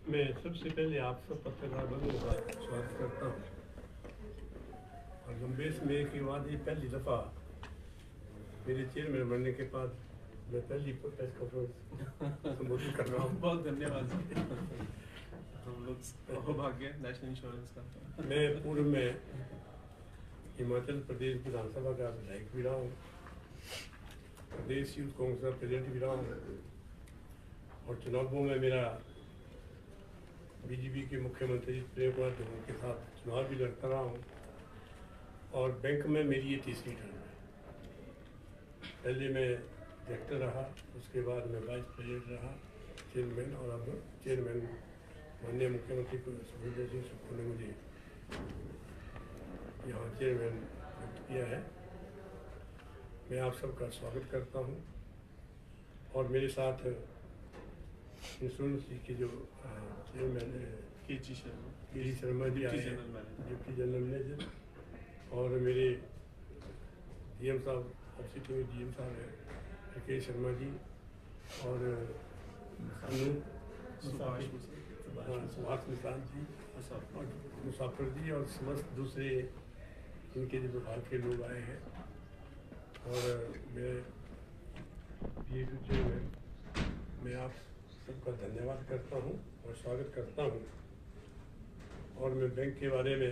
मैं सबसे पहले आप सब पत्रकार बंधुओं का स्वागत करता हूँ। और गंबेश में के बाद ये पहली दफ़ा मेरे चेयरमैन बनने के बाद मैं पहली प्रेस कॉन्फ्रेंस संबोधित कर रहा हूँ। बहुत धन्यवाद। हम लोग सौभाग्य नेशनल इंश्योरेंस का। मैं पूर्व में हिमाचल प्रदेश विधानसभा का विधायक भी रहा हूँ, प्रदेश यूथ कांग्रेस का प्रेसिडेंट भी रहा हूँ और चुनावों में मेरा बीजेपी के मुख्यमंत्री प्रेम कुमार धूमल के साथ चुनाव भी लड़ता रहा हूँ। और बैंक में मेरी ये तीसरी टर्म है। पहले मैं डायरेक्टर रहा, उसके बाद मैं वाइस प्रेसिडेंट रहा, चेयरमैन, और अब चेयरमैन माननीय मुख्यमंत्री सुखविंदर सिंह सुक्खू ने मुझे यहाँ चेयरमैन नियुक्त किया है। मैं आप सबका स्वागत करता हूँ। और मेरे साथ इंश्योरेंस के जो चेयरमैन के शर्मा जी आए हैं, डिप्टी जनरल मैनेजर, और मेरे डीएम साहब, ऑफिस में डीएम साहब हैं राकेश शर्मा जी, और सुभाष निशांत जी और मुसाफिर जी, और समस्त दूसरे इनके जो विभाग के लोग आए हैं। और मैं आप सबका धन्यवाद करता हूं और स्वागत करता हूं। और मैं बैंक के बारे में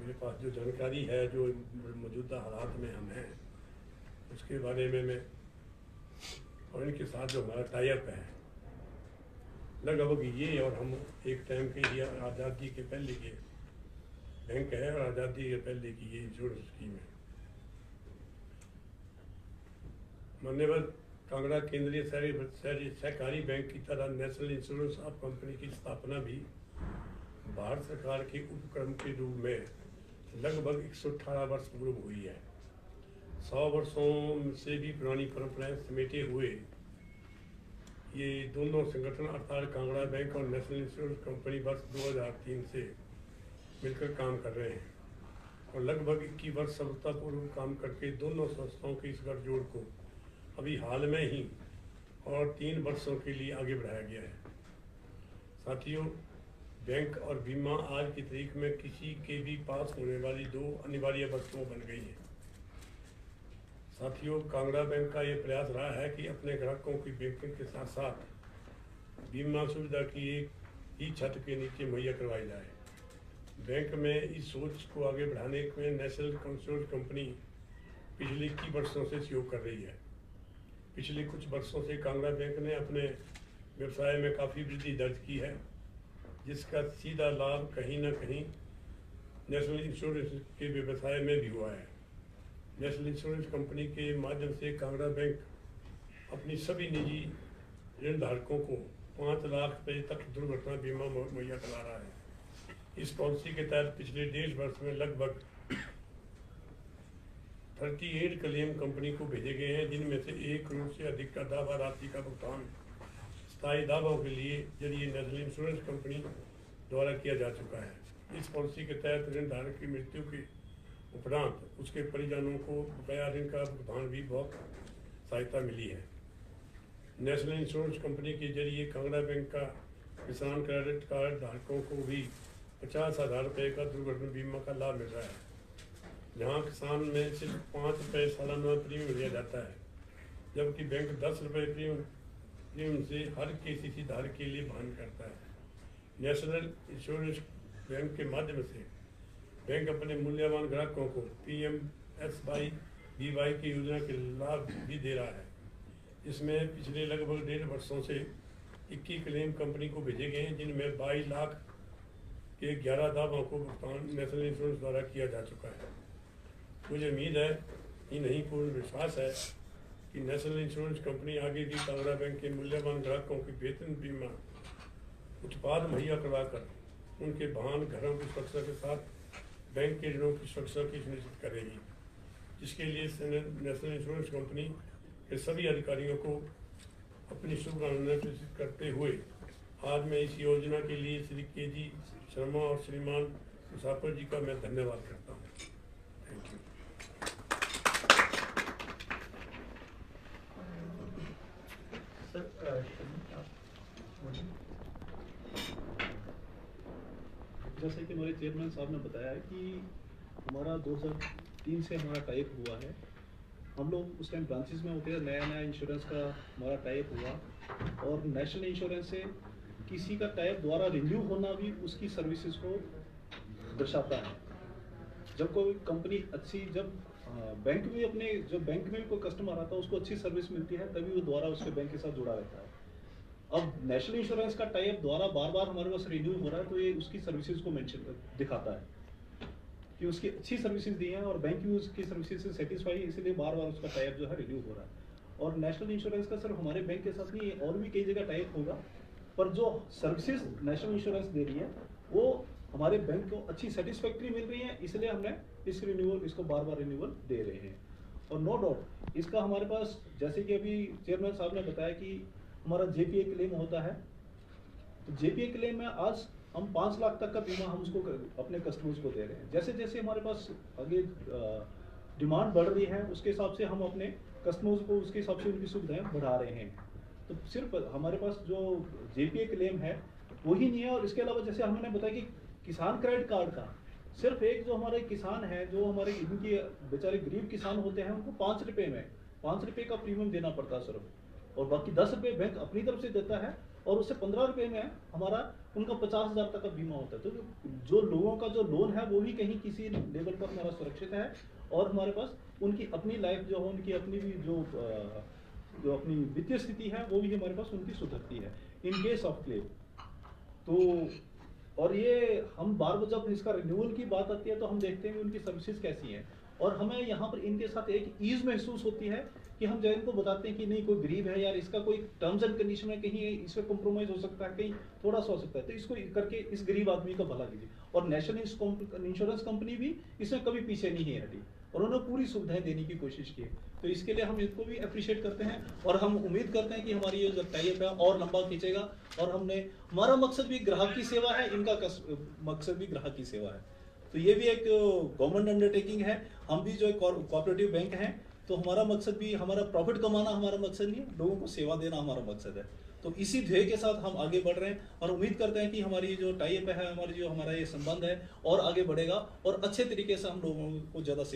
मेरे पास जो जानकारी है, जो मौजूदा हालात में हम हैं, उसके बारे में मैं और इनके साथ जो हमारा टाइप है, लगभग ये और हम एक टाइम के ही आज़ादी के पहले के बैंक है और आज़ादी के पहले की ये इंश्योरेंस स्कीम है। मान्यवर कांगड़ा केंद्रीय सहकारी बैंक की तरह नेशनल इंश्योरेंस ऑफ कंपनी की स्थापना भी भारत सरकार के उपक्रम के रूप में लगभग 118 वर्ष पूर्व हुई है। 100 वर्षों से भी पुरानी परंपराएं समेटे हुए ये दोनों संगठन अर्थात कांगड़ा बैंक और नेशनल इंश्योरेंस कंपनी वर्ष 2003 से मिलकर काम कर रहे हैं और लगभग 21 वर्ष सफलतापूर्वक काम करके दोनों संस्थाओं की इस गठजोड़ को अभी हाल में ही और 3 वर्षों के लिए आगे बढ़ाया गया है। साथियों, बैंक और बीमा आज की तारीख में किसी के भी पास होने वाली 2 अनिवार्य वस्तुओं बन गई है। साथियों, कांगड़ा बैंक का ये प्रयास रहा है कि अपने ग्राहकों की बैंकिंग के साथ साथ बीमा सुविधा की एक ही छत के नीचे मुहैया करवाई जाए। बैंक में इस सोच को आगे बढ़ाने में नेशनल इंश्योरेंस कंपनी पिछले 21 वर्षों से सहयोग कर रही है। पिछले कुछ वर्षों से कांगड़ा बैंक ने अपने व्यवसाय में काफ़ी वृद्धि दर्ज की है, जिसका सीधा लाभ कहीं ना कहीं नेशनल इंश्योरेंस के व्यवसाय में भी हुआ है। नेशनल इंश्योरेंस कंपनी के माध्यम से कांगड़ा बैंक अपनी सभी निजी ऋण धारकों को 5 लाख रुपये तक दुर्घटना बीमा मुहैया करा रहा है। इस पॉलिसी के तहत पिछले 1.5 वर्ष में लगभग 38 क्लेम कंपनी को भेजे गए हैं, जिनमें से 1 करोड़ से अधिक का दावा राशि का भुगतान स्थायी दावों के लिए जरिए नेशनल इंश्योरेंस कंपनी द्वारा किया जा चुका है। इस पॉलिसी के तहत ऋण धारक की मृत्यु के उपरांत उसके परिजनों को बकाया ऋण का भुगतान भी बहुत सहायता मिली है। नेशनल इंश्योरेंस कंपनी के जरिए कांगड़ा बैंक का किसान क्रेडिट कार्ड धारकों को भी 50,000 रुपये का दुर्घटना बीमा का लाभ मिल रहा है, जहाँ किसान में सिर्फ 5 रुपये सालाना प्रीमियम लिया जाता है, जबकि बैंक 10 रुपये प्रीमियम से हर केसीसी धारक के लिए वहन करता है। नेशनल इंश्योरेंस बैंक के माध्यम से बैंक अपने मूल्यवान ग्राहकों को PMSBY की योजना के लाभ भी दे रहा है। इसमें पिछले लगभग 1.5 वर्षों से 21 क्लेम कंपनी को भेजे गए हैं, जिनमें 22 लाख के 11 दावों को भुगतान नेशनल इंश्योरेंस द्वारा किया जा चुका है। मुझे उम्मीद है कि नहीं, पूर्ण विश्वास है कि नेशनल इंश्योरेंस कंपनी आगे भी कांगड़ा बैंक के मूल्यवान ग्राहकों की बेहतरीन बीमा उत्पाद मुहैया करवाकर उनके वाहन, घरों की सुरक्षा के साथ बैंक के ऋणों की सुरक्षा की सुनिश्चित करेगी, जिसके लिए नेशनल इंश्योरेंस कंपनी के सभी अधिकारियों को अपनी शुभकामनाएं प्रेषित करते हुए आज मैं इस योजना के लिए श्री KG शर्मा और श्रीमान मुसाफिर जी का मैं धन्यवाद करता हूँ। Thank you. सर, जैसे कि हमारे चेयरमैन साहब ने बताया है कि हमारा 2003 से हमारा टाइप हुआ है। हम लोग उस टाइम ब्रांचेस में होते हैं, नया नया इंश्योरेंस का हमारा टाइप हुआ और नेशनल इंश्योरेंस से किसी का टाइप द्वारा रिन्यू होना भी उसकी सर्विसेज को दर्शाता है। जब कोई कंपनी अच्छी, जब बैंक में अपने, जब बैंक में भी कोई कस्टमर आता है उसको अच्छी सर्विस मिलती है तभी वो दोबारा उसके बैंक के साथ जुड़ा रहता है। अब नेशनल इंश्योरेंस का टाइप द्वारा बार बार हमारे पास रिन्यू हो रहा है तो ये उसकी सर्विसेज को मेंशन दिखाता है कि उसकी अच्छी सर्विसेज दी हैं और बैंक भी उसकी सर्विसेज से सेटिस्फाई है, इसलिए बार बार उसका टाइप जो है रिन्यू हो रहा है। और नेशनल इंश्योरेंस का सिर्फ हमारे बैंक के साथ नहीं, और भी कई जगह टाइप होगा, पर जो सर्विसेज नेशनल इंश्योरेंस दे रही है वो हमारे बैंक को अच्छी सेटिस्फैक्ट्री मिल रही है, इसलिए हमने इसको बार बार रिन्यूअल दे रहे हैं। और नो डाउट इसका हमारे पास, जैसे कि अभी चेयरमैन साहब ने बताया कि हमारा JPA क्लेम होता है, तो JPA क्लेम में आज हम 5 लाख तक का बीमा हम उसको अपने कस्टमर्स को दे रहे हैं। जैसे जैसे हमारे पास आगे डिमांड बढ़ रही है उसके हिसाब से हम अपने कस्टमर्स को उसके हिसाब से उनकी सुविधाएं बढ़ा रहे हैं। तो सिर्फ हमारे पास जो JPA क्लेम है वही नहीं है, और इसके अलावा जैसे हमने बताया कि किसान क्रेडिट कार्ड का सिर्फ एक जो हमारे किसान है, जो हमारे इनके बेचारे गरीब किसान होते हैं, उनको 5 रुपए में 5 रुपए का प्रीमियम देना पड़ता है सिर्फ, और बाकी 10 रुपए बैंक अपनी तरफ से देता है, और उससे 15 रुपए में हमारा उनका 50,000 तक का बीमा होता है। तो जो लोगों का जो लोन है वो भी कहीं किसी लेवल पर हमारा सुरक्षित है, और हमारे पास उनकी अपनी लाइफ जो है, उनकी अपनी भी जो अपनी वित्तीय स्थिति है वो भी हमारे पास उनकी सुधरती है इन केस ऑफ क्लेम। तो और ये हम बार बार जब इसका रिन्यूअल की बात आती है तो हम देखते हैं कि उनकी सर्विसेज कैसी हैं, और हमें यहाँ पर इनके साथ एक ईज महसूस होती है कि हम जब इनको बताते हैं कि नहीं कोई गरीब है यार, इसका कोई टर्म्स एंड कंडीशन में कहीं इसमें कॉम्प्रोमाइज हो सकता है, कहीं थोड़ा सा हो सकता है, तो इसको करके इस गरीब आदमी का भला कीजिए। और नेशनल इंश्योरेंस कंपनी भी इसमें कभी पीछे नहीं है हटी, और उन्होंने पूरी सुविधाएं देने की कोशिश की, तो इसके लिए हम इनको भी अप्रिशिएट करते हैं, और हम उम्मीद करते हैं कि हमारी ये जो टाइप है और लंबा खींचेगा, और हमारा मकसद भी ग्राहक की सेवा है, इनका मकसद भी ग्राहक की सेवा है। तो ये भी एक गवर्नमेंट अंडरटेकिंग है, हम भी जो कोऑपरेटिव बैंक हैं, तो हमारा मकसद भी, हमारा प्रॉफिट कमाना हमारा मकसद नहीं है, लोगों को सेवा देना हमारा मकसद है। तो इसी ध्येय के साथ हम आगे बढ़ रहे हैं, और उम्मीद करते हैं कि हमारी जो टाइप है, हमारा ये संबंध है और आगे बढ़ेगा, और अच्छे तरीके से हम लोगों को ज्यादा